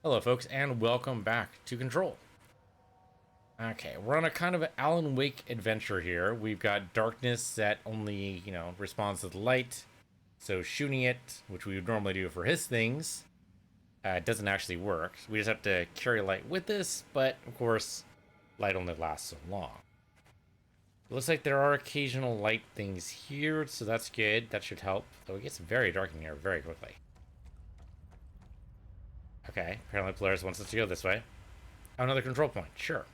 Hello, folks, and welcome back to Control. Okay, we're on a kind of an Alan Wake adventure here. We've got darkness that only, responds to the light. So shooting it, which we would normally do for his things, doesn't actually work. We just have to carry light with us, but of course, light only lasts so long. It looks like there are occasional light things here, so that's good. That should help. Though it gets very dark in here very quickly. Okay, apparently Polaris wants us to go this way. Oh, another control point, sure.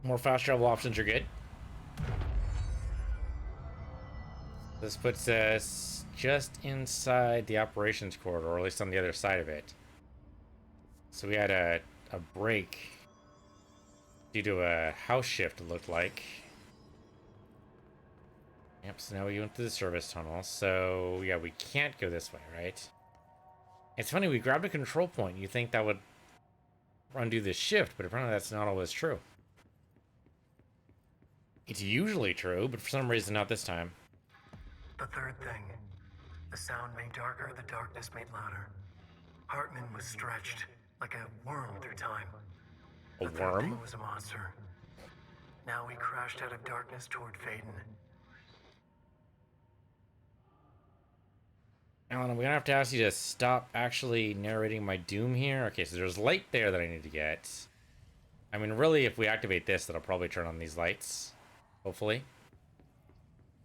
More fast travel options are good. This puts us just inside the operations corridor, or at least on the other side of it. So we had a break due to a house shift, it looked like. Yep, so now we went through the service tunnel. So, yeah, we can't go this way, right? It's funny, we grabbed a control point. You think that would undo this shift, but apparently that's not always true. It's usually true, but for some reason not this time. The third thing. The sound made darker, the darkness made louder. Hartman was stretched, like a worm through time. A The third worm? thing was a monster. Now he crashed out of darkness toward Faden. Alan, I'm gonna have to ask you to stop actually narrating my doom here. Okay, so there's light there that I need to get. I mean, really, if we activate this, that'll probably turn on these lights. Hopefully.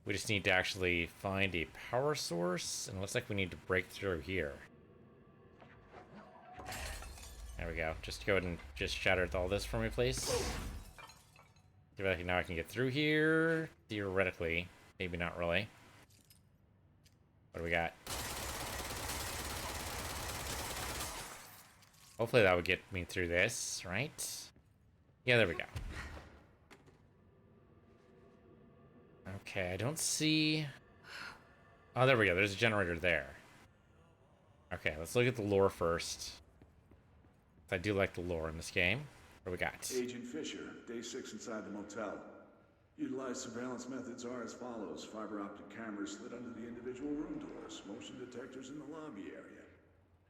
We just need to actually find a power source, and it looks like we need to break through here. There we go. Just go ahead and just shatter all this for me, please. Now I can get through here. Theoretically. Maybe not really. What do we got? Hopefully that would get me through this, right? Yeah, there we go. Okay, I don't see... Oh, there we go. There's a generator there. Okay, let's look at the lore first. I do like the lore in this game. What do we got? Agent Fisher, day 6 inside the motel. Utilized surveillance methods are as follows. Fiber optic cameras slid under the individual room doors. Motion detectors in the lobby area.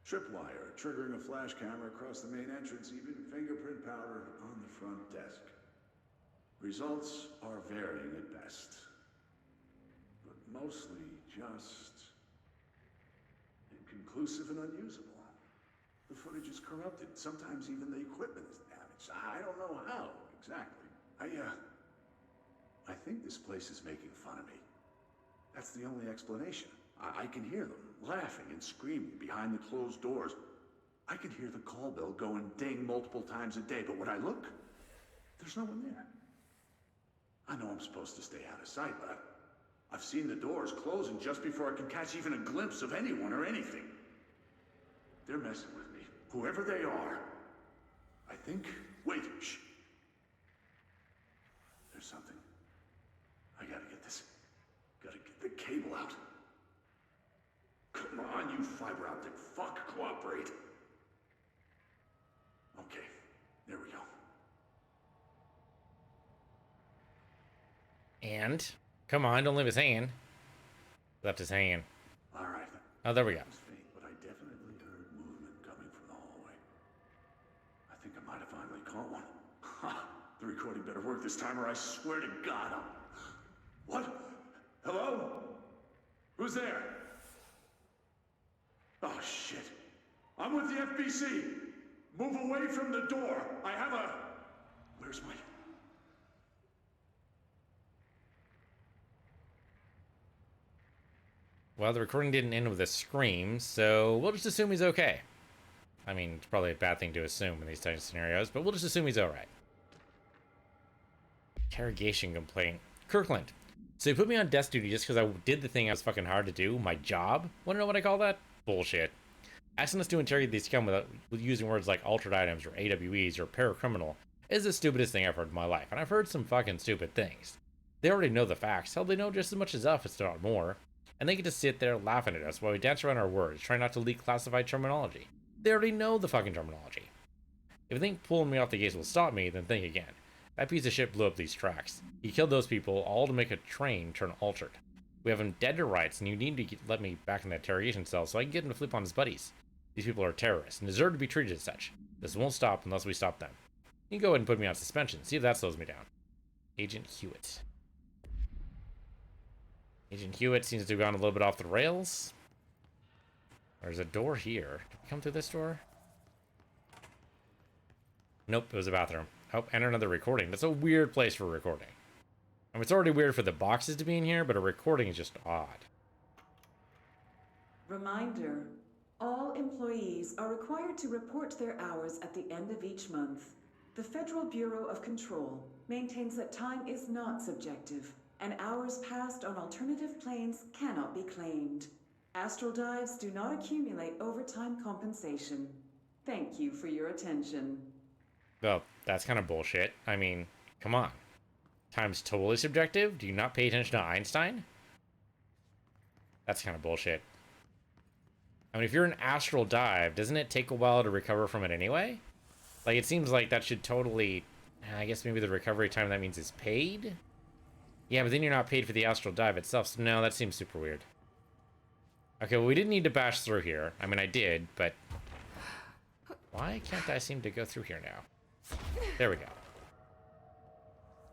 Tripwire, triggering a flash camera across the main entrance. Even fingerprint powder on the front desk. Results are varying at best. But mostly just... inconclusive and unusable. The footage is corrupted. Sometimes even the equipment is damaged. I don't know how, exactly. I think this place is making fun of me. That's the only explanation. I can hear them laughing and screaming behind the closed doors. I can hear the call bell go and ding multiple times a day, but when I look, there's no one there. I know I'm supposed to stay out of sight, but I've seen the doors closing just before I can catch even a glimpse of anyone or anything. They're messing with me, whoever they are. I think... Wait, shh. There's something. I gotta get this. Gotta get the cable out. Come on, you fiber optic fuck, cooperate. Okay, there we go. And? Come on, don't leave us hanging. Left us hanging. All right. Oh, there we go. It was faint, but I definitely heard movement coming from the hallway. I think I might have finally caught one. Ha! The recording better work this time, or I swear to God, I'm... What? Hello? Who's there? Oh, shit. I'm with the FBC. Move away from the door. I have a... Where's my... Well, the recording didn't end with a scream, so we'll just assume he's okay. I mean, it's probably a bad thing to assume in these types of scenarios, but we'll just assume he's alright. Interrogation complaint. Kirkland. So you put me on desk duty just because I did the thing I was fucking hard to do, my job? Wanna know what I call that? Bullshit. Asking us to interrogate these scum with using words like altered items or AWEs or paracriminal is the stupidest thing I've heard in my life, and I've heard some fucking stupid things. They already know the facts. Hell, they know just as much as us, if not more. And they get to sit there laughing at us while we dance around our words, trying not to leak classified terminology. They already know the fucking terminology. If you think pulling me off the gates will stop me, then think again. That piece of shit blew up these tracks. He killed those people, all to make a train turn altered. We have him dead to rights, and you need to let me back in that interrogation cell so I can get him to flip on his buddies. These people are terrorists and deserve to be treated as such. This won't stop unless we stop them. You can go ahead and put me on suspension. See if that slows me down. Agent Hewitt. Agent Hewitt seems to have gone a little bit off the rails. There's a door here. Did we come through this door? Nope, it was a bathroom. Oh, enter another recording. That's a weird place for recording. I mean, it's already weird for the boxes to be in here, but a recording is just odd. Reminder, all employees are required to report their hours at the end of each month. The Federal Bureau of Control maintains that time is not subjective, and hours passed on alternative planes cannot be claimed. Astral dives do not accumulate overtime compensation. Thank you for your attention. Well, that's kind of bullshit. I mean, come on. Time's totally subjective? Do you not pay attention to Einstein? That's kind of bullshit. I mean, if you're an astral dive, doesn't it take a while to recover from it anyway? Like, it seems like that should totally... I guess maybe the recovery time that means is paid? Yeah, but then you're not paid for the astral dive itself, so no, that seems super weird. Okay, well, we didn't need to bash through here. I mean, I did, but... Why can't I seem to go through here now? There we go.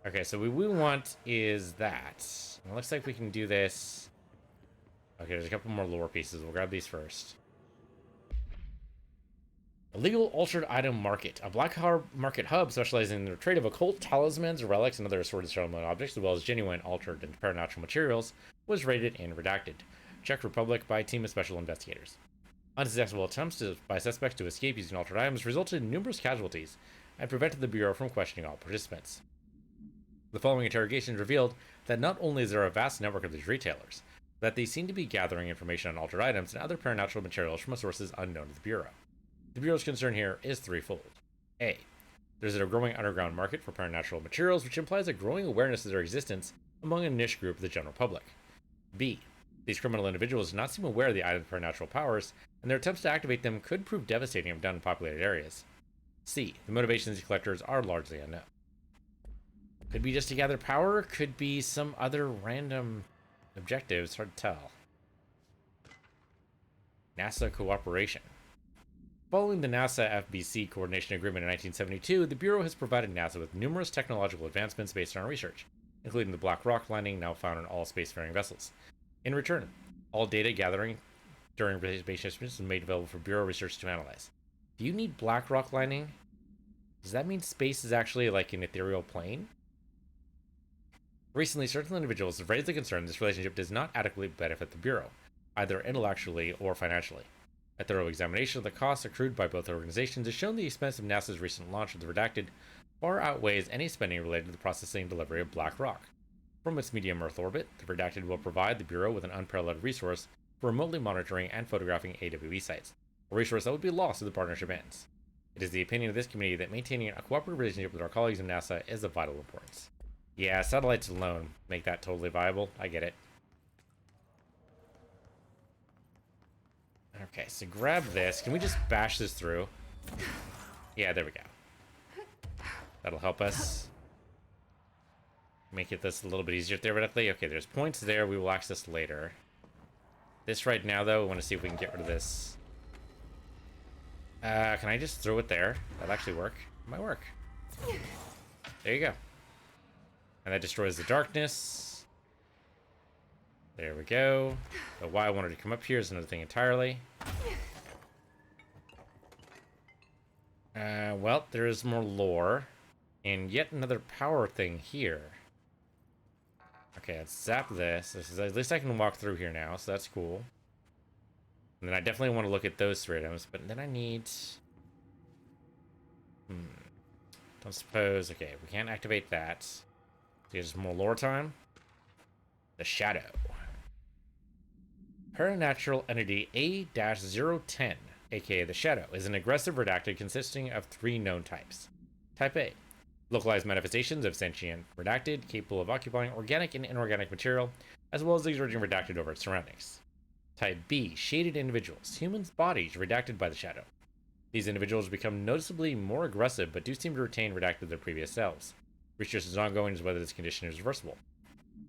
Okay, so what we want is that. It looks like we can do this. Okay, there's a couple more lore pieces. We'll grab these first. Illegal altered item market. A black market hub specializing in the trade of occult talismans, relics, and other assorted stolen objects, as well as genuine, altered, and supernatural materials, was raided and redacted. Czech Republic by a team of special investigators. Unsuccessful attempts by suspects to escape using altered items resulted in numerous casualties and prevented the Bureau from questioning all participants. The following interrogations revealed that not only is there a vast network of these retailers, but that they seem to be gathering information on altered items and other supernatural materials from sources unknown to the Bureau. The Bureau's concern here is threefold. A. There's a growing underground market for supernatural materials, which implies a growing awareness of their existence among a niche group of the general public. B. These criminal individuals do not seem aware of the item's supernatural powers, and their attempts to activate them could prove devastating if done in populated areas. C. The motivations of these collectors are largely unknown. Could be just to gather power, could be some other random objectives, hard to tell. NASA cooperation. Following the NASA FBC coordination agreement in 1972, the Bureau has provided NASA with numerous technological advancements based on our research, including the Black Rock landing now found on all spacefaring vessels. In return, all data gathering during space missions is made available for Bureau research to analyze. Do you need Black Rock landing? Does that mean space is actually like an ethereal plane? Recently, certain individuals have raised the concern this relationship does not adequately benefit the Bureau, either intellectually or financially. A thorough examination of the costs accrued by both organizations has shown the expense of NASA's recent launch of the Redacted far outweighs any spending related to the processing and delivery of Black Rock. From its medium Earth orbit, the Redacted will provide the Bureau with an unparalleled resource for remotely monitoring and photographing AWE sites, a resource that would be lost if the partnership ends. It is the opinion of this committee that maintaining a cooperative relationship with our colleagues in NASA is of vital importance. Yeah, satellites alone make that totally viable. I get it. Okay, so grab this. Can we just bash this through? Yeah, there we go. That'll help us make it this a little bit easier theoretically. Okay, there's points there we will access later. This right now, though, we want to see if we can get rid of this. Can I just throw it there? That'll actually work. It might work. There you go. And that destroys the darkness. There we go. But why I wanted to come up here is another thing entirely. Well, there is more lore. And yet another power thing here. Okay, let's zap this. At least I can walk through here now, so that's cool. And then I definitely want to look at those 3 items, but then I need... Don't suppose... Okay, we can't activate that. There's more lore time. The Shadow. Paranatural entity A-010, aka the Shadow, is an aggressive redacted consisting of 3 known types. Type A. Localized manifestations of sentient redacted, capable of occupying organic and inorganic material, as well as exerting redacted over its surroundings. Type B. Shaded individuals, humans' bodies redacted by the Shadow. These individuals become noticeably more aggressive, but do seem to retain redacted their previous selves. Research is ongoing as to whether this condition is reversible.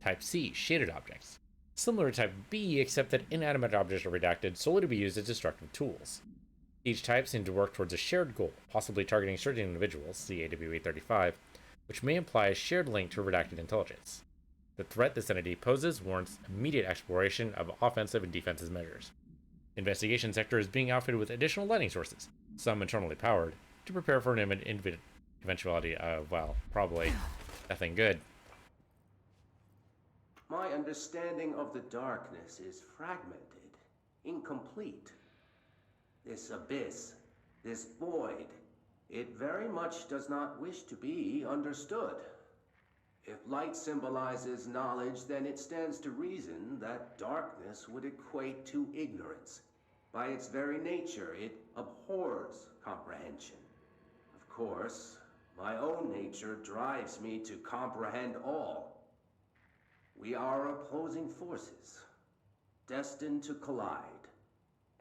Type C. Shaded objects. Similar to Type B, except that inanimate objects are redacted solely to be used as destructive tools. Each type seemed to work towards a shared goal, possibly targeting certain individuals, see AWE-35, which may imply a shared link to redacted intelligence. The threat this entity poses warrants immediate exploration of offensive and defensive measures. The investigation sector is being outfitted with additional lighting sources, some internally powered, to prepare for an eventuality of, well, probably nothing good. My understanding of the darkness is fragmented, incomplete. This abyss, this void, it very much does not wish to be understood. If light symbolizes knowledge, then it stands to reason that darkness would equate to ignorance. By its very nature, it abhors comprehension. Of course, my own nature drives me to comprehend all. We are opposing forces, destined to collide.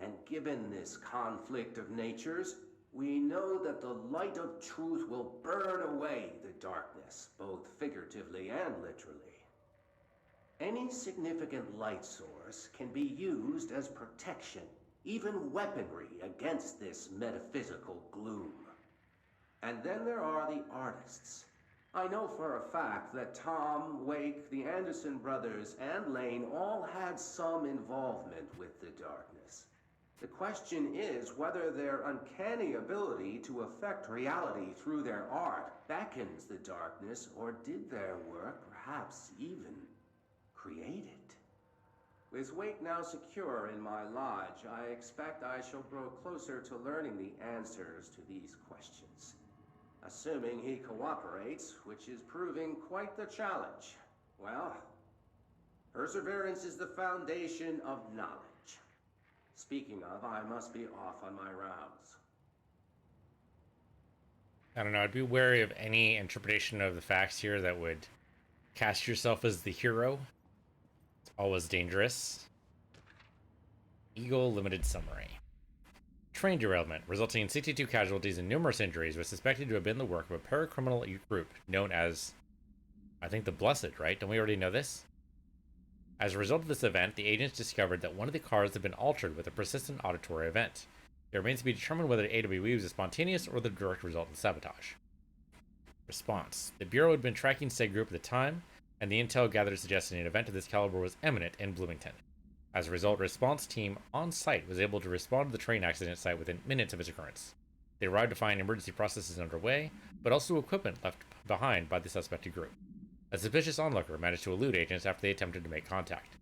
And given this conflict of natures, we know that the light of truth will burn away the darkness, both figuratively and literally. Any significant light source can be used as protection, even weaponry against this metaphysical gloom. And then there are the artists. I know for a fact that Tom, Wake, the Anderson brothers, and Lane all had some involvement with the darkness. The question is whether their uncanny ability to affect reality through their art beckons the darkness, or did their work perhaps even create it? With Wake now secure in my lodge, I expect I shall grow closer to learning the answers to these questions. Assuming he cooperates, which is proving quite the challenge. Well, perseverance is the foundation of knowledge. Speaking of, I must be off on my rounds. I don't know, I'd be wary of any interpretation of the facts here that would cast yourself as the hero. It's always dangerous. Eagle Limited Summary. Train derailment, resulting in 62 casualties and numerous injuries, was suspected to have been the work of a paracriminal group known as, I think, the Blessed, right? Don't we already know this? As a result of this event, the agents discovered that one of the cars had been altered with a persistent auditory event. It remains to be determined whether AWE was a spontaneous or the direct result of sabotage. Response. The Bureau had been tracking said group at the time, and the intel gathered suggesting an event of this caliber was imminent in Bloomington. As a result, a response team on site was able to respond to the train accident site within minutes of its occurrence. They arrived to find emergency processes underway, but also equipment left behind by the suspected group. A suspicious onlooker managed to elude agents after they attempted to make contact.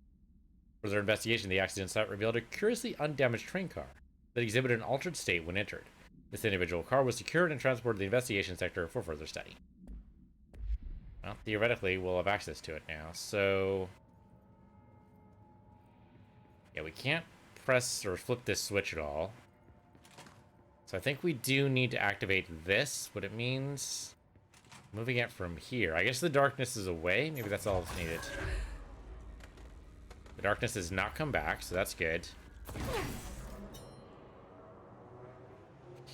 Further investigation of the accident site revealed a curiously undamaged train car that exhibited an altered state when entered. This individual car was secured and transported to the investigation sector for further study. Well, theoretically, we'll have access to it now, so... yeah, we can't press or flip this switch at all. So I think we do need to activate this, what it means... moving it from here. I guess the darkness is away. Maybe that's all that's needed. The darkness has not come back, so that's good.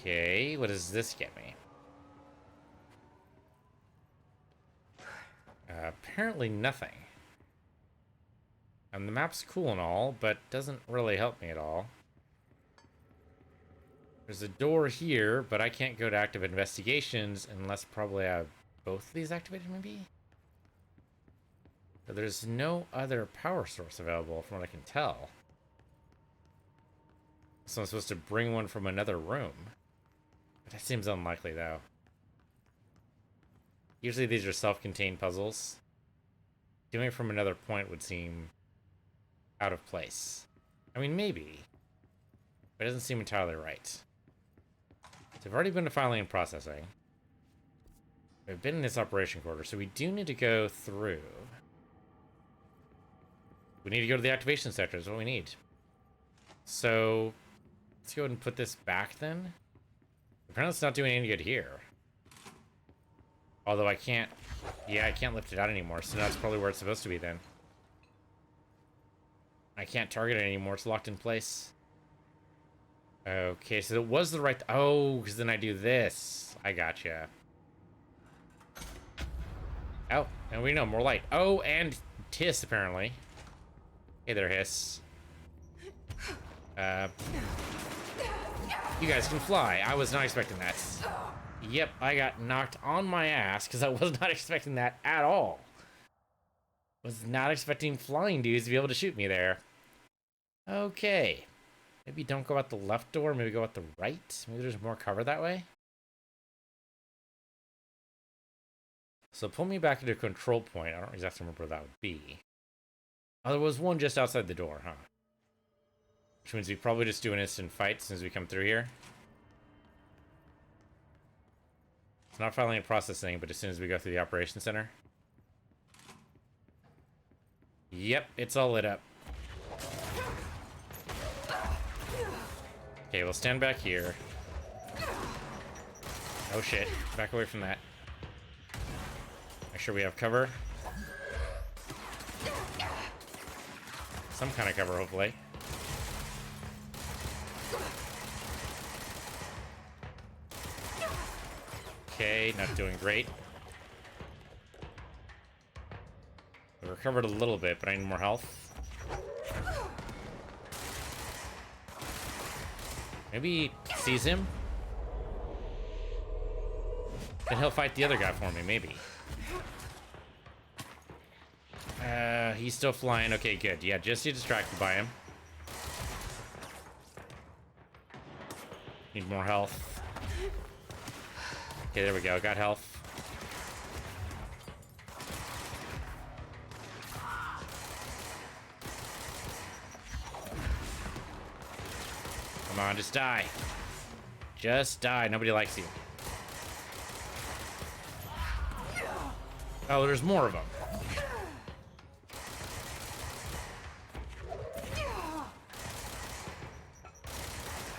Okay, what does this get me? Apparently nothing. And the map's cool and all, but doesn't really help me at all. There's a door here, but I can't go to active investigations unless probably I have both of these activated, maybe? But there's no other power source available from what I can tell. So I'm supposed to bring one from another room. But that seems unlikely, though. Usually these are self-contained puzzles. Doing it from another point would seem out of place. I mean, maybe. But it doesn't seem entirely right. So I've already been to filing and processing. We've been in this operation quarter, so we do need to go through. We need to go to the activation sector, is what we need. So, let's go ahead and put this back then. Apparently it's not doing any good here. Although I can't, yeah, I can't lift it out anymore, so that's probably where it's supposed to be then. I can't target it anymore, it's locked in place. Okay, so it was the right, oh, because then I do this. I gotcha. Oh, and we know, more light. Oh, and Hiss, apparently. Hey there, Hiss. You guys can fly. I was not expecting that. Yep, I got knocked on my ass because I was not expecting that at all. Was not expecting flying dudes to be able to shoot me there. Okay. Maybe don't go out the left door, maybe go out the right. Maybe there's more cover that way. So pull me back into a control point. I don't exactly remember where that would be. Oh, there was one just outside the door, huh? Which means we probably just do an instant fight as soon as we come through here. It's not filing and processing, but as soon as we go through the operations center. Yep, it's all lit up. Okay, we'll stand back here. Oh shit, back away from that. Make sure we have cover. Some kind of cover, hopefully. Okay, not doing great. We recovered a little bit, but I need more health. Maybe he sees him? And he'll fight the other guy for me, maybe. He's still flying. Okay, good. Yeah, just get distracted by him. Need more health. Okay, there we go. Got health. Come on, just die. Just die. Nobody likes you. Oh, there's more of them.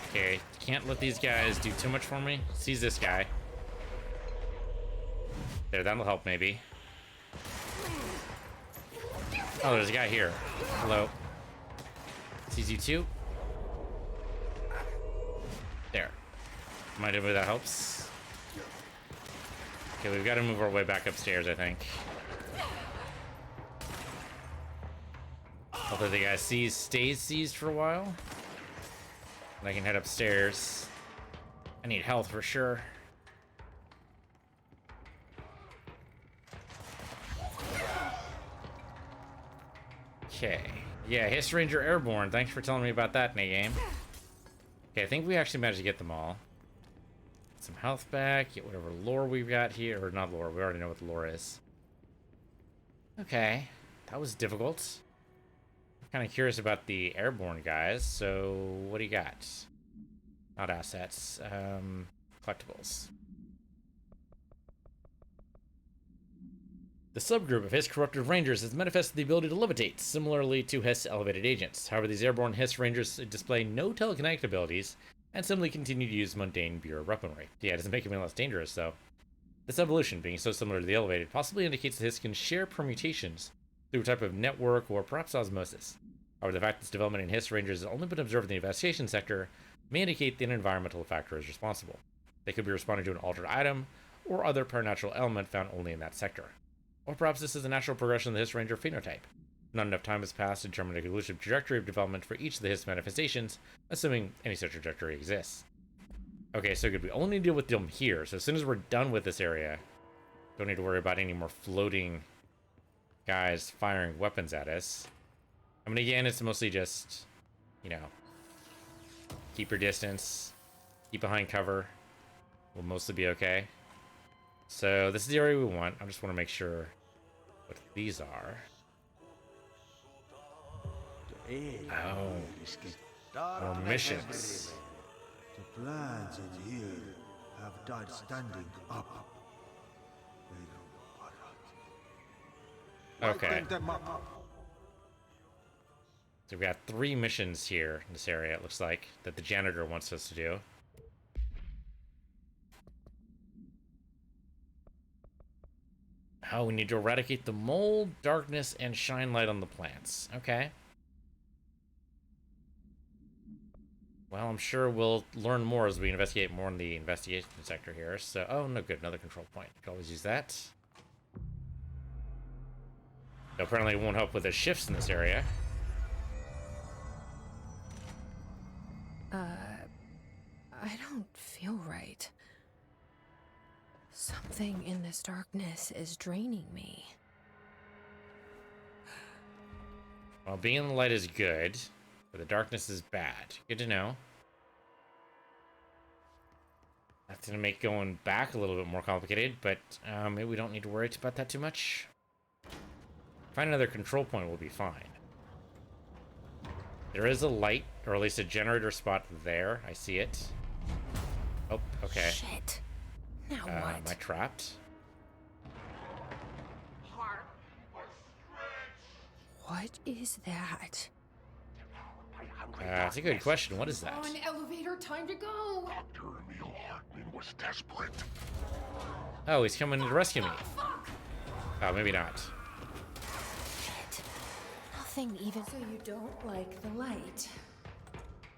Okay, can't let these guys do too much for me. Sees this guy. There, that'll help maybe. Oh, there's a guy here. Hello. Sees you too. There. Might have that helps. Okay, we've got to move our way back upstairs, I think. Hopefully the guy stays seized for a while. And I can head upstairs. I need health for sure. Okay. Yeah, Hiss Ranger Airborne. Thanks for telling me about that in a game. Okay, I think we actually managed to get them all. Get some health back. Get whatever lore we've got here. Or not lore. We already know what the lore is. Okay. That was difficult. I'm kind of curious about the airborne guys. So, what do you got? Not assets. Collectibles. The subgroup of Hiss Corrupted Rangers has manifested the ability to levitate, similarly to Hiss Elevated Agents. However, these airborne Hiss Rangers display no telekinetic abilities, and simply continue to use mundane Bureau weaponry. Yeah, it doesn't make them any less dangerous, though. This evolution, being so similar to the Elevated, possibly indicates that Hiss can share permutations through a type of network or perhaps osmosis. However, the fact this development in Hiss Rangers has only been observed in the investigation sector may indicate that an environmental factor is responsible. They could be responding to an altered item, or other paranormal element found only in that sector. Or perhaps this is a natural progression of the Hiss Ranger phenotype. Not enough time has passed to determine a conclusive trajectory of development for each of the Hiss manifestations, assuming any such trajectory exists. Okay, so good. We only deal with them here, so as soon as we're done with this area, don't need to worry about any more floating guys firing weapons at us. I mean, again, it's mostly just, you know, keep your distance, keep behind cover. We'll mostly be okay. So this is the area we want. I just want to make sure what these are. Oh, more missions. The plants in here have died standing up. Okay. So we've got 3 missions here in this area, it looks like, that the janitor wants us to do. Oh, we need to eradicate the mold, darkness, and shine light on the plants. Okay. Well, I'm sure we'll learn more as we investigate more in the investigation sector here. So, oh, no good. Another control point. You can always use that. So apparently it won't help with the shifts in this I don't feel right. Something in this darkness is draining me. Well, being in the light is good, but the darkness is bad. Good to know. That's going to make going back a little bit more complicated, but maybe we don't need to worry about that too much. Find another control point, we'll be fine. There is a light, or at least a generator spot there. I see it. Oh, okay. Shit. Now what? Am I trapped? What is that? That's a good question. What is that? On elevator, time to go. Dr. Emil Hartman was desperate. Oh, he's coming to rescue me. Oh, maybe not. Shit. Nothing even. So you don't like the light?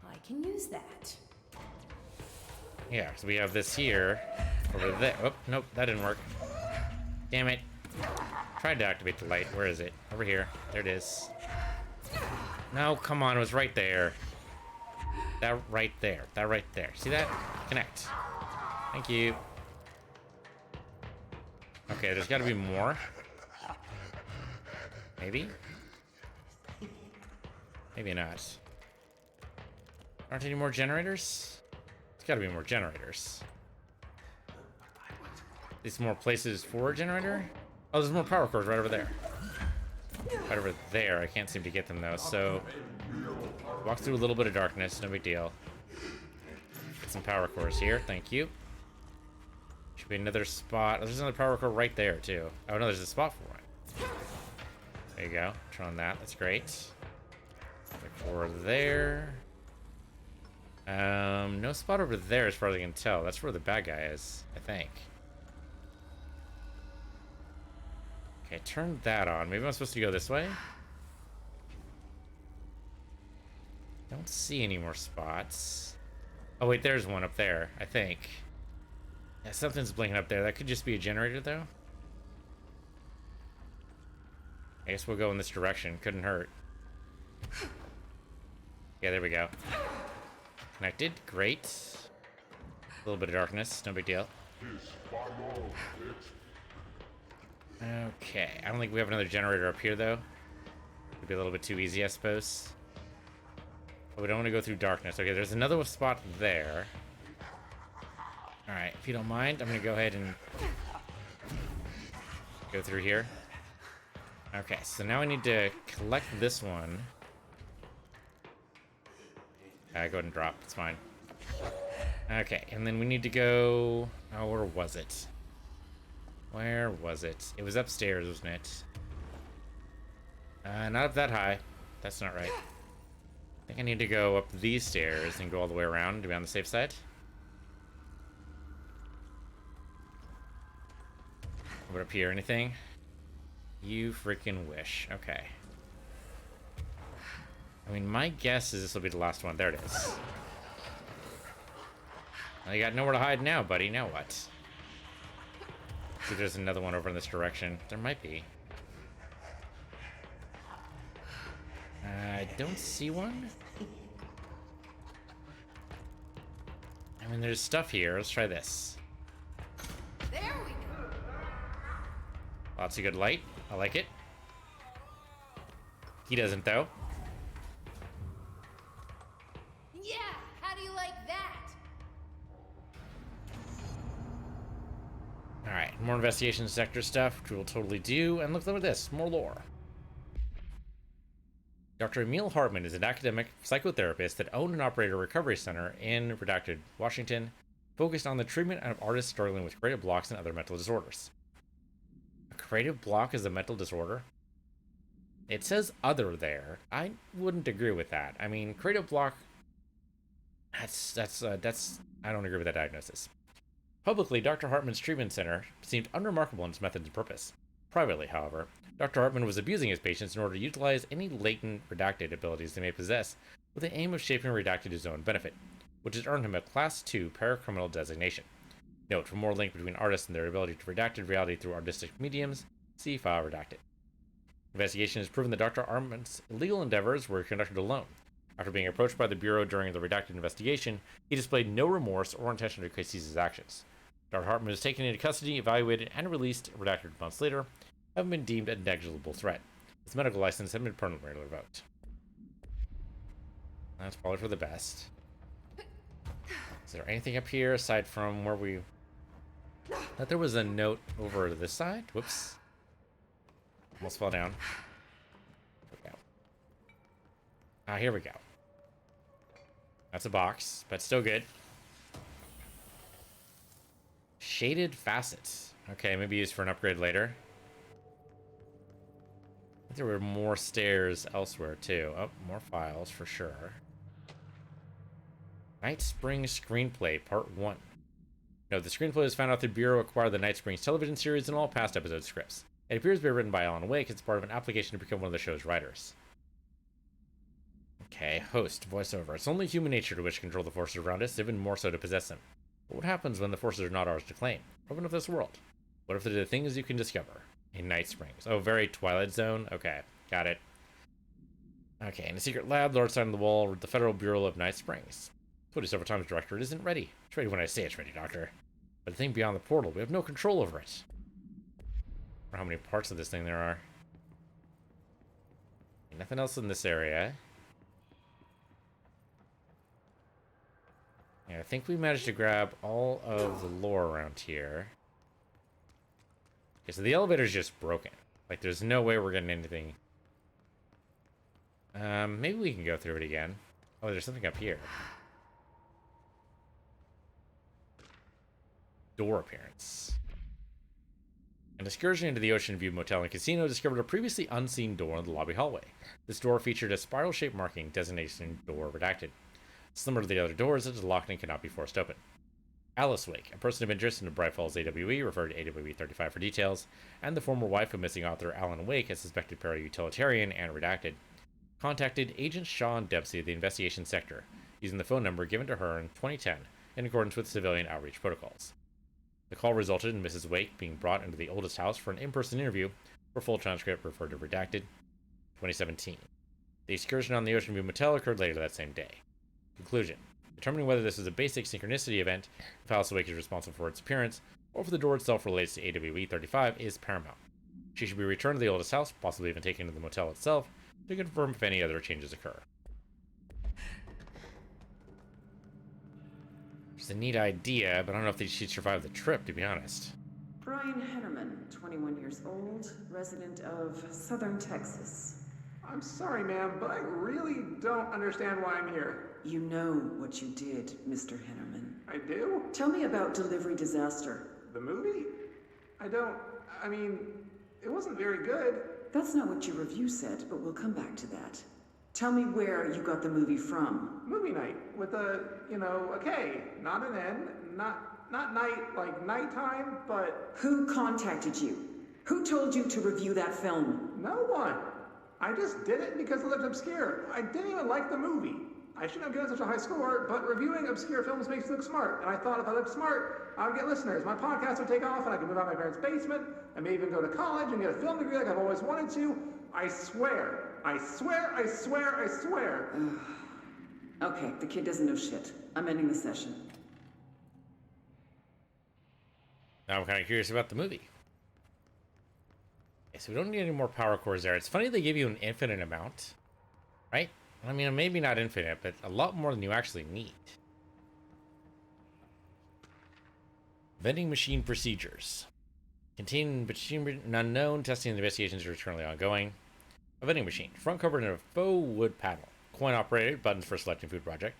I can use that. Yeah, so we have this here. Over there. Oh, nope, that didn't work. Damn it. Tried to activate the light. Where is it? Over here. There it is. No, come on, it was right there. That right there. That right there. See that? Connect. Thank you. Okay, there's got to be more. Maybe? Maybe not. Aren't any more generators? There's got to be more generators. These more places for a generator? Oh, there's more power cores right over there. Right over there. I can't seem to get them though, so walk through a little bit of darkness, no big deal. Get some power cores here, thank you. Should be another spot. Oh, there's another power core right there too. Oh no, there's a spot for it. There you go. Turn on that. That's great. Look over there. No spot over there as far as I can tell. That's where the bad guy is, I think. Okay, turn that on. Maybe I'm supposed to go this way? Don't see any more spots. Oh wait, there's one up there, I think. Yeah, something's blinking up there. That could just be a generator though. I guess we'll go in this direction. Couldn't hurt. Yeah, there we go. Connected. Great. A little bit of darkness. No big deal. Okay. I don't think we have another generator up here, though. Could be a little bit too easy, I suppose. But we don't want to go through darkness. Okay, there's another spot there. Alright, if you don't mind, I'm going to go ahead and go through here. Okay, so now I need to collect this one. Go ahead and drop. It's fine. Okay, and then we need to go... Oh, where was it? Where was it? It was upstairs, wasn't it? Not up that high. That's not right. I think I need to go up these stairs and go all the way around to be on the safe side. What up here? Anything? You freaking wish. Okay. I mean, my guess is this will be the last one. There it is. Well, you got nowhere to hide now, buddy. Now what? See if there's another one over in this direction. There might be. I don't see one. I mean, there's stuff here. Let's try this. There we go. Lots of good light. I like it. He doesn't, though. Yeah, how do you like that? Alright, more investigation sector stuff, which we'll totally do. And look at this, more lore. Dr. Emil Hartman is an academic psychotherapist that owned and operated a recovery center in redacted Washington, focused on the treatment of artists struggling with creative blocks and other mental disorders. A creative block is a mental disorder? It says other there. I wouldn't agree with that. I mean, creative block... That's I don't agree with that diagnosis. Publicly, Dr. Hartman's treatment center seemed unremarkable in its methods and purpose. Privately, however, Dr. Hartman was abusing his patients in order to utilize any latent redacted abilities they may possess with the aim of shaping redacted to his own benefit, which has earned him a Class 2 paracriminal designation. Note, for more link between artists and their ability to redacted reality through artistic mediums, see file redacted. Investigation has proven that Dr. Hartman's illegal endeavors were conducted alone. After being approached by the Bureau during the redacted investigation, he displayed no remorse or intention to cease his actions. Dr. Hartman was taken into custody, evaluated, and released redacted months later, having been deemed a negligible threat. His medical license had been permanently revoked. That's probably for the best. Is there anything up here aside from where we... I thought there was a note over this side. Whoops. Almost fell down. Here we go. That's a box, but still good. Shaded facets. Okay, maybe used for an upgrade later. I think there were more stairs elsewhere, too. Oh, more files for sure. Night Spring Screenplay, Part 1. No, the screenplay was found out the Bureau acquired the Night Springs television series and all past episode scripts. It appears to be written by Alan Wake as part of an application to become one of the show's writers. Okay, host, voiceover. It's only human nature to wish to control the forces around us, even more so to possess them. But what happens when the forces are not ours to claim? Open up this world. What if they're the things you can discover? In Night Springs. Oh, very Twilight Zone? Okay, got it. Okay, in a secret lab, the north side of the wall, the Federal Bureau of Night Springs. Told you several times, Director, it isn't ready. It's ready when I say it's ready, Doctor. But the thing beyond the portal, we have no control over it. I don't know how many parts of this thing there are. Nothing else in this area. Yeah, I think we managed to grab all of the lore around here. Okay, so the elevator's just broken. Like, there's no way we're getting anything. Maybe we can go through it again. Oh, there's something up here. Door appearance. An excursion into the Ocean View Motel and Casino discovered a previously unseen door in the lobby hallway. This door featured a spiral-shaped marking, designation door redacted. Similar to the other doors, it is locked and cannot be forced open. Alice Wake, a person of interest in the Bright Falls AWE, referred to AWE 35 for details, and the former wife of missing author Alan Wake, a suspected para-utilitarian and redacted, contacted Agents Shaw and Dempsey of the investigation sector, using the phone number given to her in 2010 in accordance with civilian outreach protocols. The call resulted in Mrs. Wake being brought into the oldest house for an in-person interview, for full transcript referred to redacted, 2017. The excursion on the Ocean View Motel occurred later that same day. Conclusion. Determining whether this is a basic synchronicity event, if Alice Wake is responsible for its appearance, or if the door itself relates to AWE 35 is paramount. She should be returned to the oldest house, possibly even taken to the motel itself, to confirm if any other changes occur. It's a neat idea, but I don't know if she'd survive the trip, to be honest. Brian Hennerman, 21 years old, resident of Southern Texas. I'm sorry, ma'am, but I really don't understand why I'm here. You know what you did, Mr. Hennerman. I do? Tell me about Delivery Disaster. The movie? I mean, it wasn't very good. That's not what your review said, but we'll come back to that. Tell me where you got the movie from. Movie night, with a K, not an N, not night, like nighttime, but... Who contacted you? Who told you to review that film? No one. I just did it because it looked obscure. I didn't even like the movie. I shouldn't have given such a high score, but reviewing obscure films makes you look smart. And I thought if I looked smart, I would get listeners. My podcast would take off, and I could move out of my parents' basement, and maybe even go to college and get a film degree like I've always wanted to. I swear. I swear, I swear, I swear. Okay, the kid doesn't know shit. I'm ending the session. Now I'm kind of curious about the movie. Okay, so we don't need any more power cores there. It's funny they give you an infinite amount, right? I mean, maybe not infinite, but a lot more than you actually need. Vending machine procedures. Contain machine unknown. Testing and investigations are currently ongoing. A vending machine. Front covered in a faux wood panel. Coin operated. Buttons for selecting food project.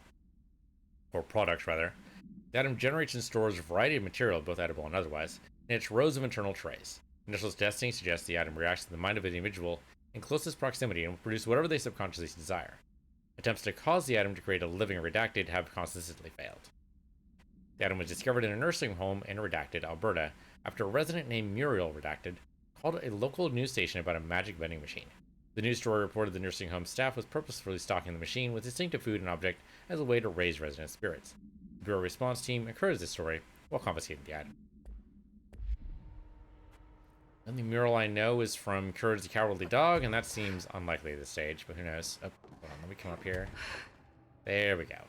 Or products, rather. The item generates and stores a variety of material, both edible and otherwise, in its rows of internal trays. Initial testing suggests the item reacts to the mind of an individual in closest proximity and will produce whatever they subconsciously desire. Attempts to cause the item to create a living redacted have consistently failed. The item was discovered in a nursing home in Redacted, Alberta, after a resident named Muriel Redacted called a local news station about a magic vending machine. The news story reported the nursing home staff was purposefully stocking the machine with distinctive food and object as a way to raise resident spirits. The Bureau response team encouraged this story while confiscating the item. The only mural I know is from Courage the Cowardly Dog, and that seems unlikely at this stage, but who knows. Oh, hold on, Let me come up here. There we go.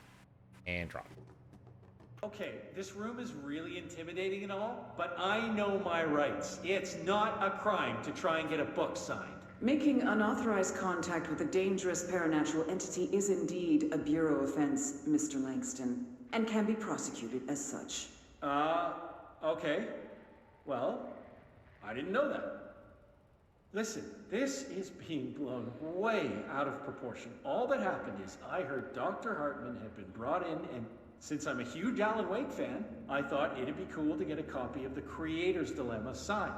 And drop. Okay, this room is really intimidating and all, but I know my rights. It's not a crime to try and get a book signed. Making unauthorized contact with a dangerous paranatural entity is indeed a Bureau offense, Mr. Langston, and can be prosecuted as such. Okay. Well, I didn't know that. Listen, this is being blown way out of proportion. All that happened is I heard Dr. Hartman had been brought in, and since I'm a huge Alan Wake fan, I thought it'd be cool to get a copy of The Creator's Dilemma signed.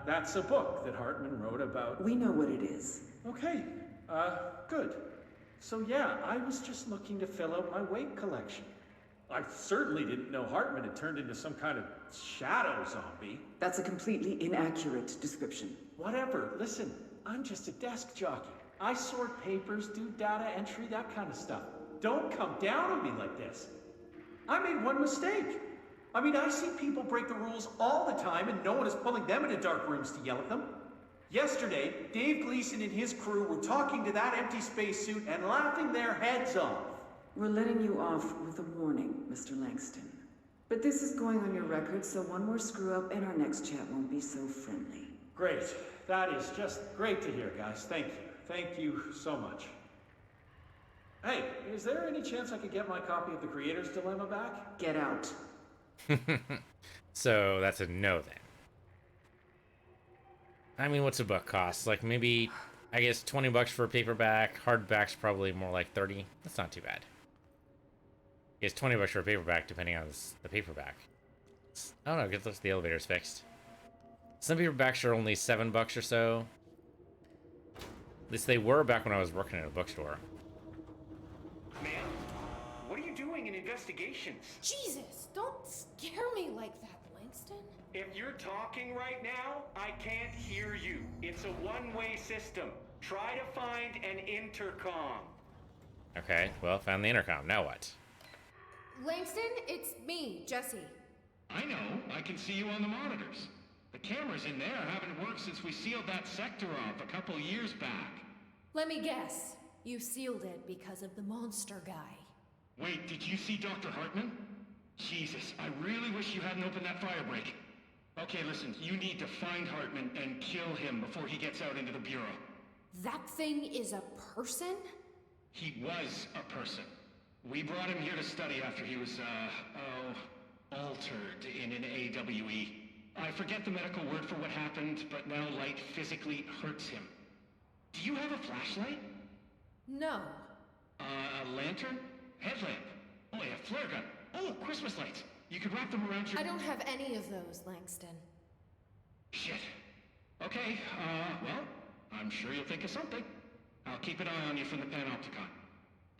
That's a book that Hartman wrote about... We know what it is. Okay, good. So yeah, I was just looking to fill out my Wake collection. I certainly didn't know Hartman had turned into some kind of shadow zombie. That's a completely inaccurate description. Whatever, listen, I'm just a desk jockey. I sort papers, do data entry, that kind of stuff. Don't come down on me like this. I made one mistake. I mean, I see people break the rules all the time and no one is pulling them into dark rooms to yell at them. Yesterday, Dave Gleason and his crew were talking to that empty spacesuit and laughing their heads off. We're letting you off with a warning, Mr. Langston. But this is going on your record, so one more screw-up and our next chat won't be so friendly. Great. That is just great to hear, guys. Thank you. Thank you so much. Hey, is there any chance I could get my copy of The Creator's Dilemma back? Get out. So that's a no then. I mean, what's a book cost? Like maybe, I guess 20 bucks for a paperback. Hardback's probably more like 30. That's not too bad. It's 20 bucks for a paperback, depending on the paperback. I don't know, get the elevators fixed. Some paperbacks are only 7 bucks or so. At least they were back when I was working at a bookstore. Ma'am, what are you doing in investigations? Jesus, don't scare me like that, Langston. If you're talking right now, I can't hear you. It's a one-way system. Try to find an intercom. Okay, well, found the intercom. Now what? Langston, it's me, Jesse. I know. I can see you on the monitors. The cameras in there haven't worked since we sealed that sector off a couple years back. Let me guess. You sealed it because of the monster guy. Wait, did you see Dr. Hartman? Jesus, I really wish you hadn't opened that fire break. Okay, listen, you need to find Hartman and kill him before he gets out into the Bureau. That thing is a person? He was a person. We brought him here to study after he was, altered in an AWE. I forget the medical word for what happened, but now light physically hurts him. Do you have a flashlight? No. A lantern? Headlamp? Oh, yeah, flare gun. Oh, Christmas lights. You could wrap them around your... I don't have any of those, Langston. Shit. Okay, well, I'm sure you'll think of something. I'll keep an eye on you from the Panopticon.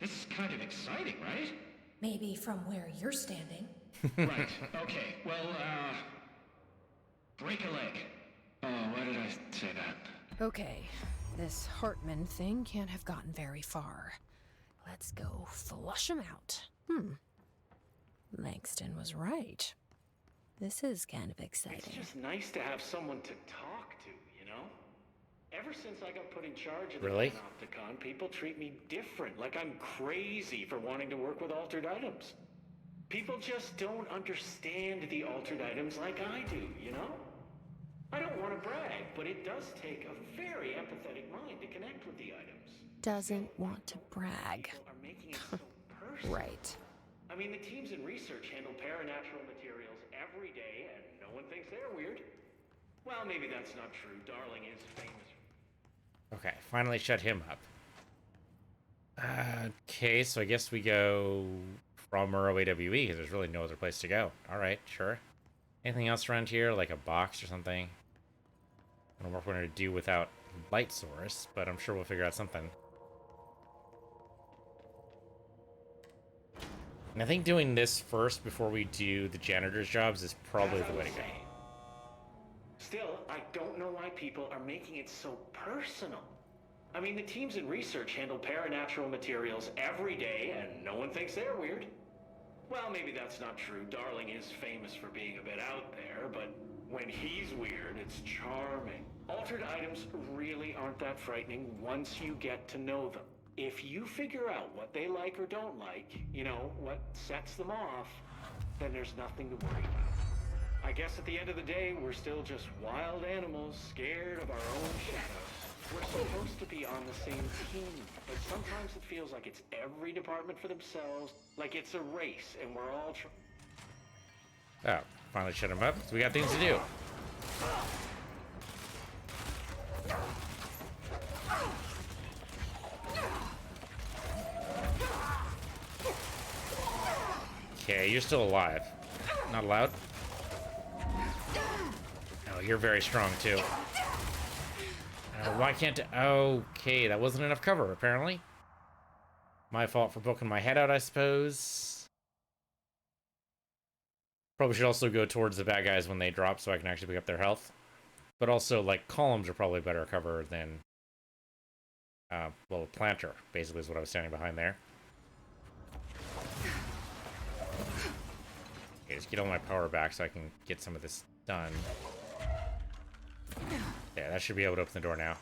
This is kind of exciting, right? Maybe from where you're standing. Right, okay. Well, break a leg. Oh, why did I say that? Okay, this Hartman thing can't have gotten very far. Let's go flush him out. Langston was right. This is kind of exciting. It's just nice to have someone to talk to, you know? Ever since I got put in charge of the Panopticon, people treat me different, like I'm crazy for wanting to work with altered items. People just don't understand the altered items like I do, you know? I don't want to brag, but it does take a very empathetic mind to connect with the items. Doesn't want to brag. People are making it so personal. Right. I mean, the teams in research handle paranatural materials every day, and no one thinks they're weird. Well, maybe that's not true. Darling is famous. Okay, finally shut him up. Okay, so I guess we go from Murrow AWE, because there's really no other place to go. Alright, sure. Anything else around here, like a box or something? I don't know what we're going to do without light source, but I'm sure we'll figure out something. And I think doing this first before we do the janitor's jobs is probably the way to go. Still, I don't know why people are making it so personal. I mean, the teams in research handle paranatural materials every day, and no one thinks they're weird. Well, maybe that's not true. Darling is famous for being a bit out there, but when he's weird, it's charming. Altered items really aren't that frightening once you get to know them. If you figure out what they like or don't like, you know, what sets them off, then there's nothing to worry about. I guess at the end of the day, we're still just wild animals scared of our own shadows. We're supposed to be on the same team, but sometimes it feels like it's every department for themselves, like it's a race, and we're all Oh, finally shut him up. So we got things to do. Okay, you're still alive. Not allowed. Oh, you're very strong too. Why can't I? Okay, that wasn't enough cover, apparently. My fault for poking my head out, I suppose. Probably should also go towards the bad guys when they drop so I can actually pick up their health. But also, like, columns are probably better cover than... well, planter, basically, is what I was standing behind there. Okay, just get all my power back so I can get some of this done. Yeah, that should be able to open the door now.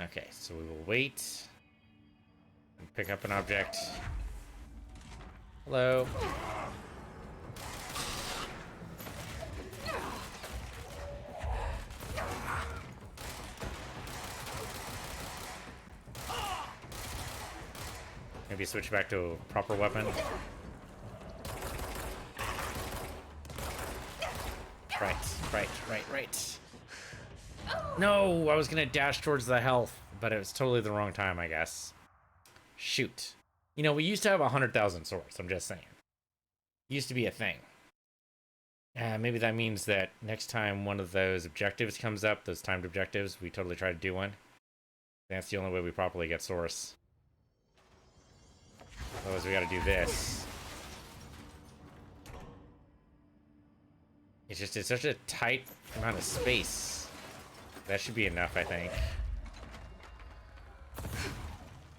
Okay, so we will wait. And pick up an object. Hello. Maybe switch back to a proper weapon. Right. No, I was gonna dash towards the health, but it was totally the wrong time, I guess. Shoot. You know, we used to have 100,000 swords, I'm just saying. Used to be a thing. Maybe that means that next time one of those objectives comes up, those timed objectives, we totally try to do one. That's the only way we properly get source. Otherwise, we gotta do this. It's such a tight amount of space. That should be enough, I think.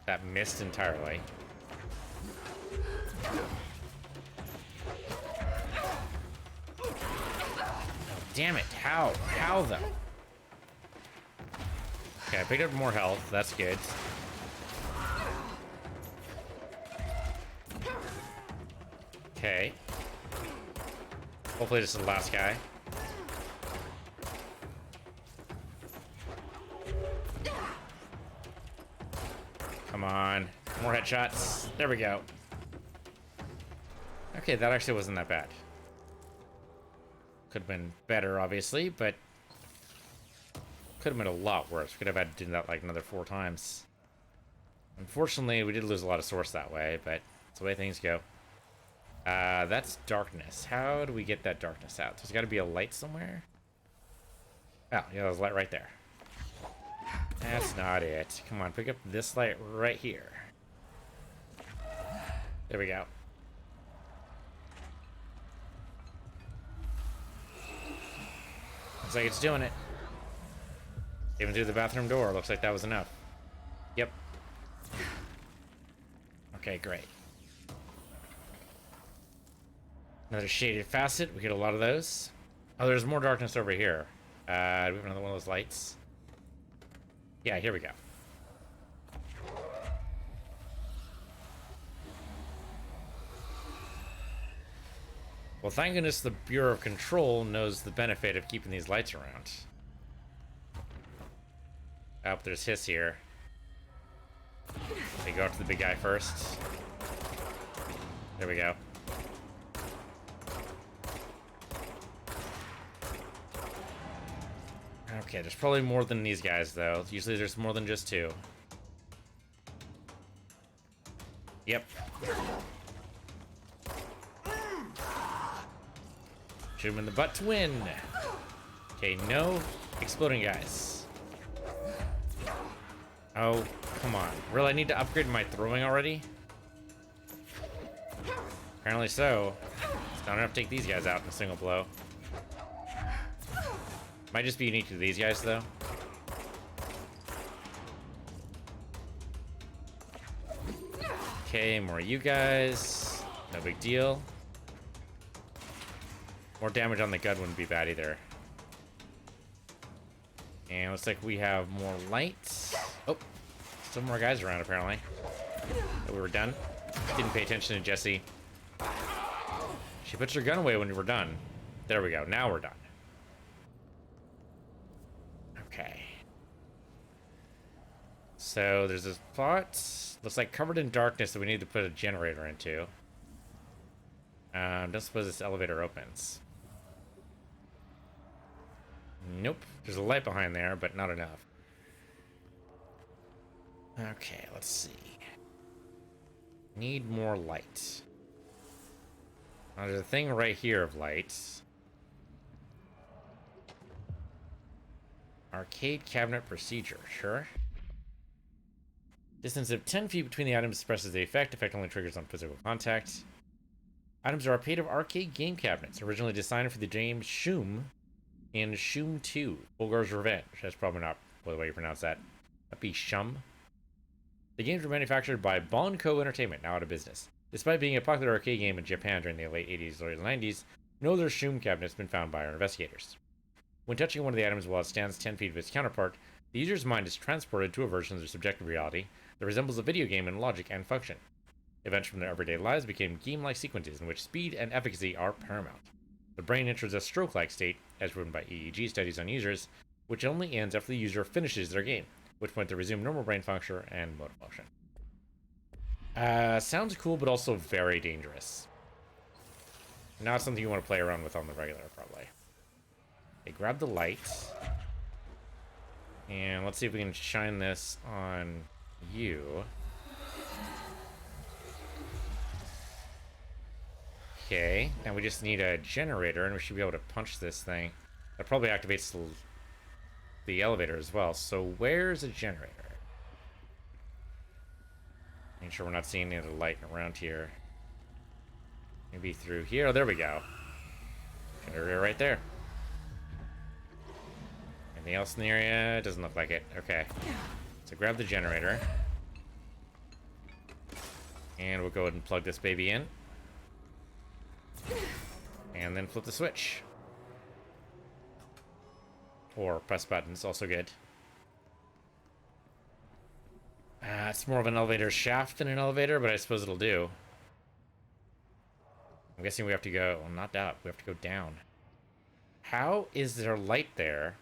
That missed entirely. Oh, damn it. How? How, though? Okay, I picked up more health. That's good. Okay. Hopefully this is the last guy. Come on. More headshots. There we go. Okay, that actually wasn't that bad. Could have been better, obviously, but could have been a lot worse. We could have had to do that like another 4 times. Unfortunately, we did lose a lot of source that way, but it's the way things go. That's darkness. How do we get that darkness out? There's got to be a light somewhere. Oh, yeah, there's a light right there. That's not it. Come on, pick up this light right here. There we go. Looks like it's doing it. Even through the bathroom door, looks like that was enough. Yep. Okay, great. Another shaded facet. We get a lot of those. Oh, there's more darkness over here. Do we have another one of those lights? Yeah, here we go. Well, thank goodness the Bureau of Control knows the benefit of keeping these lights around. Oh, there's Hiss here. Okay, go after the big guy first. There we go. Okay, there's probably more than these guys, though. Usually there's more than just 2. Yep. Shoot him in the butt to win. Okay, no exploding guys. Oh, come on. Really, I need to upgrade my throwing already? Apparently so. It's not enough to take these guys out in a single blow. Might just be unique to these guys, though. Okay, more of you guys. No big deal. More damage on the gun wouldn't be bad either. And looks like we have more lights. Oh, Still more guys around, apparently. Oh, we were done. Didn't pay attention to Jessie. She puts her gun away when we're done. There we go. Now we're done. Okay. So there's this spot. Looks like covered in darkness that we need to put a generator into. Don't suppose this elevator opens. Nope. There's a light behind there, but not enough. Okay, let's see. Need more light. Now, there's a thing right here of lights. Arcade cabinet procedure, sure. Distance of 10 feet between the items suppresses the effect. Effect only triggers on physical contact. Items are made of arcade game cabinets, originally designed for the game Shoom in Shoom 2, Bulgar's Revenge. That's probably not the way you pronounce that. That'd be Shum. The games were manufactured by Bonco Entertainment, now out of business. Despite being a popular arcade game in Japan during the late 80s, early 90s, no other Shoom cabinet has been found by our investigators. When touching one of the items while it stands 10 feet of its counterpart, the user's mind is transported to a version of their subjective reality that resembles a video game in logic and function. Events from their everyday lives became game-like sequences in which speed and efficacy are paramount. The brain enters a stroke-like state, as proven by EEG studies on users, which only ends after the user finishes their game, at which point they resume normal brain function and motor function. Sounds cool, but also very dangerous. Not something you want to play around with on the regular, probably. Okay, grab the light. And let's see if we can shine this on you. Okay, now we just need a generator, and we should be able to punch this thing. That probably activates the elevator as well. So where's a generator? Make sure we're not seeing any other light around here. Maybe through here. Oh, there we go. Generator right there. Anything else in the area? Doesn't look like it. Okay. So grab the generator. And we'll go ahead and plug this baby in. And then flip the switch. Or press buttons, also good. It's more of an elevator shaft than an elevator, but I suppose it'll do. I'm guessing we have to go, well, not up, we have to go down. How is there light there?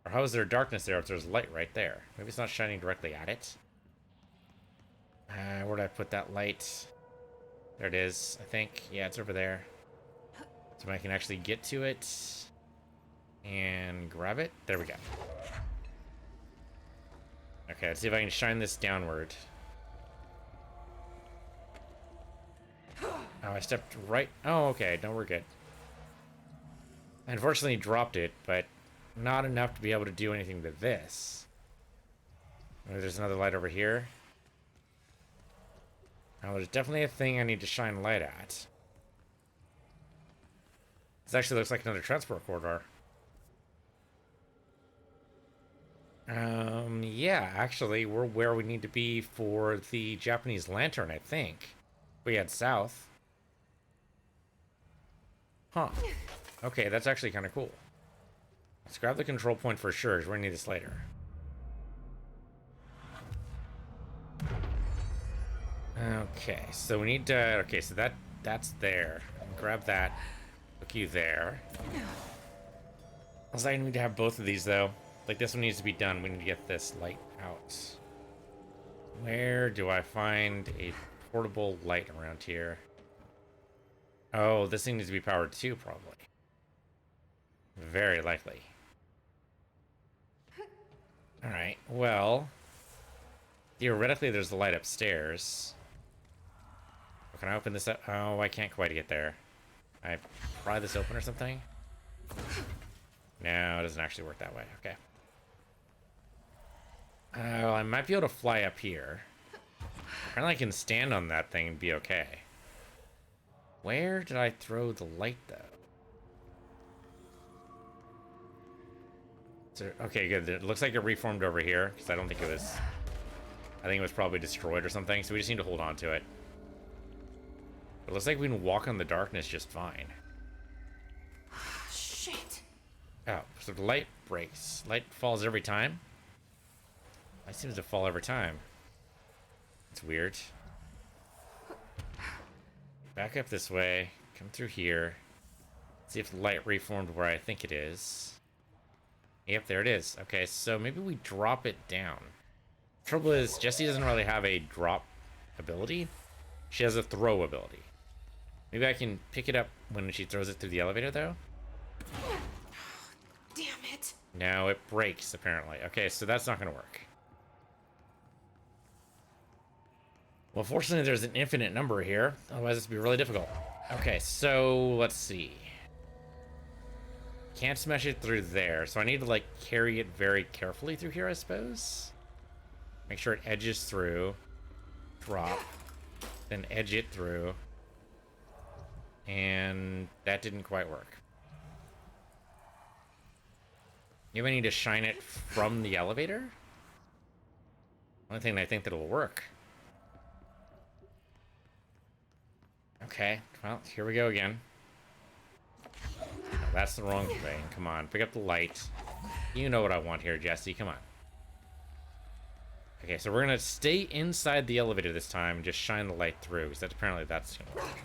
Or how is there darkness there if there's light right there? Maybe it's not shining directly at it. Where did I put that light? There it is, I think. Yeah, it's over there. So I can actually get to it and grab it. There we go. Okay, let's see if I can shine this downward. Oh, I stepped right. Oh, okay. No, we're good. I unfortunately dropped it, but not enough to be able to do anything to this. Oh, there's another light over here. Now, there's definitely a thing I need to shine light at. This actually looks like another transport corridor. Yeah, actually, we're where we need to be for the Japanese lantern, I think. We head south. Huh. Okay, that's actually kind of cool. Let's grab the control point for sure, because we're going to need this later. Okay, so we need to... Okay, so that's there. Grab that. Look you there. Also, I need to have both of these, though. Like, this one needs to be done. We need to get this light out. Where do I find a portable light around here? Oh, this thing needs to be powered too, probably. Very likely. Alright, well... Theoretically, there's the light upstairs. Can I open this up? Oh, I can't quite get there. I pry this open or something? No, it doesn't actually work that way. Okay. Oh, I might be able to fly up here. Apparently I can stand on that thing and be okay. Where did I throw the light, though? Okay, good. It looks like it reformed over here, because I don't think it was... I think it was probably destroyed or something, so we just need to hold on to it. It looks like we can walk on the darkness just fine. Shit. Oh, so the light breaks. Light falls every time? It seems to fall every time. It's weird. Back up this way. Come through here. See if the light reformed where I think it is. Yep, there it is. Okay, so maybe we drop it down. Trouble is, Jessie doesn't really have a drop ability. She has a throw ability. Maybe I can pick it up when she throws it through the elevator, though? Damn it. No, it breaks, apparently. Okay, so that's not going to work. Well, fortunately, there's an infinite number here. Otherwise, this would be really difficult. Okay, so let's see. Can't smash it through there, so I need to, like, carry it very carefully through here, I suppose. Make sure it edges through. Drop. Then edge it through. And that didn't quite work. Maybe I need to shine it from the elevator? Only thing I think that will work. Okay, well, here we go again. No, that's the wrong thing. Come on, pick up the light. You know what I want here, Jessie. Come on. Okay, so we're gonna stay inside the elevator this time and just shine the light through, because that's apparently that's gonna work.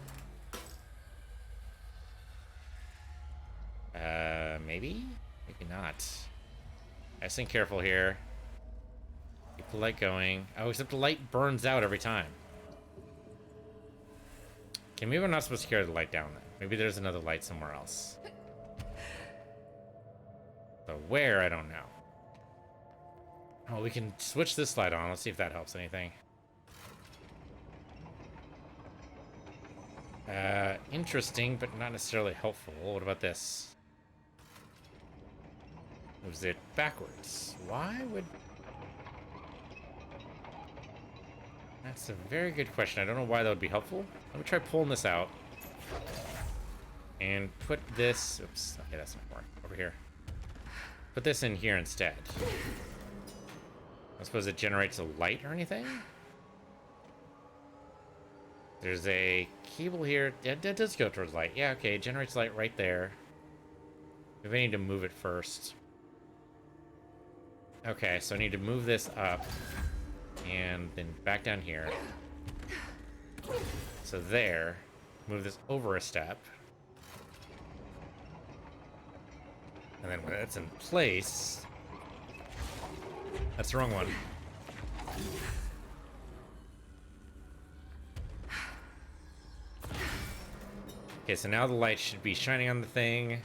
Maybe? Maybe not. Nice and careful here. Keep the light going. Oh, except the light burns out every time. Okay, maybe I'm not supposed to carry the light down then. Maybe there's another light somewhere else. But where, I don't know. Oh, we can switch this light on. Let's see if that helps anything. Interesting, but not necessarily helpful. What about this? Moves it backwards. Why would... That's a very good question. I don't know why that would be helpful. Let me try pulling this out. And put this... Oops. Okay, that's not working. Over here. Put this in here instead. I suppose it generates a light or anything? There's a cable here. That does go towards light. Yeah, okay. It generates light right there. Maybe I need to move it first. Okay, so I need to move this up. And then back down here. So there. Move this over a step. And then when it's in place... That's the wrong one. Okay, so now the light should be shining on the thing.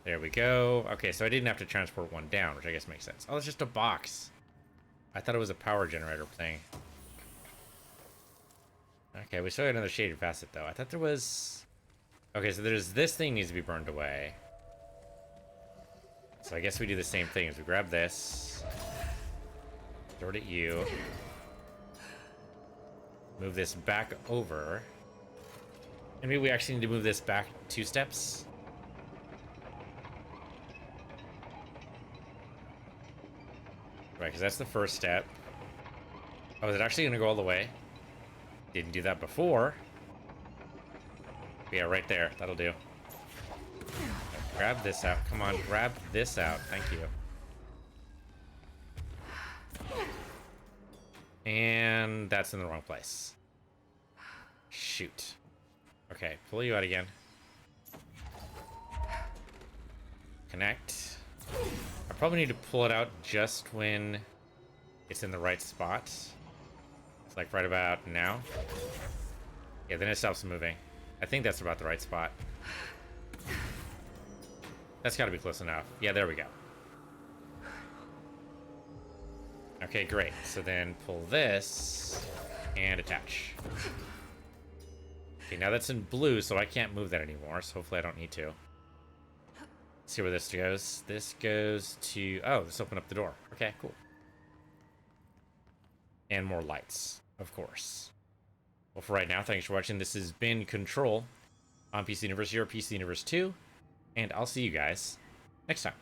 There we go. Okay, so I didn't have to transport one down, which I guess makes sense. Oh, it's just a box. I thought it was a power generator thing. Okay, we still got another shaded facet, though. I thought there was... Okay, so there's this thing needs to be burned away. So I guess we do the same thing as we grab this. Throw it at you. Move this back over. And maybe we actually need to move this back 2 steps. Right, because that's the first step. Oh, is it actually going to go all the way? Didn't do that before. Yeah, right there. That'll do. Grab this out. Come on, grab this out. Thank you. And that's in the wrong place. Shoot. Okay, pull you out again. Connect. I probably need to pull it out just when it's in the right spot. It's like right about now. Yeah, then it stops moving. I think that's about the right spot. That's got to be close enough. Yeah, there we go. Okay, great. So then pull this and attach. Okay, now that's in blue, so I can't move that anymore, so hopefully I don't need to. Let's see where this goes. This goes to... Oh, this opened up the door. Okay, cool. And more lights, of course. Well, for right now, thanks for watching. This has been Control on PC Universe, your PC Universe 2, and I'll see you guys next time.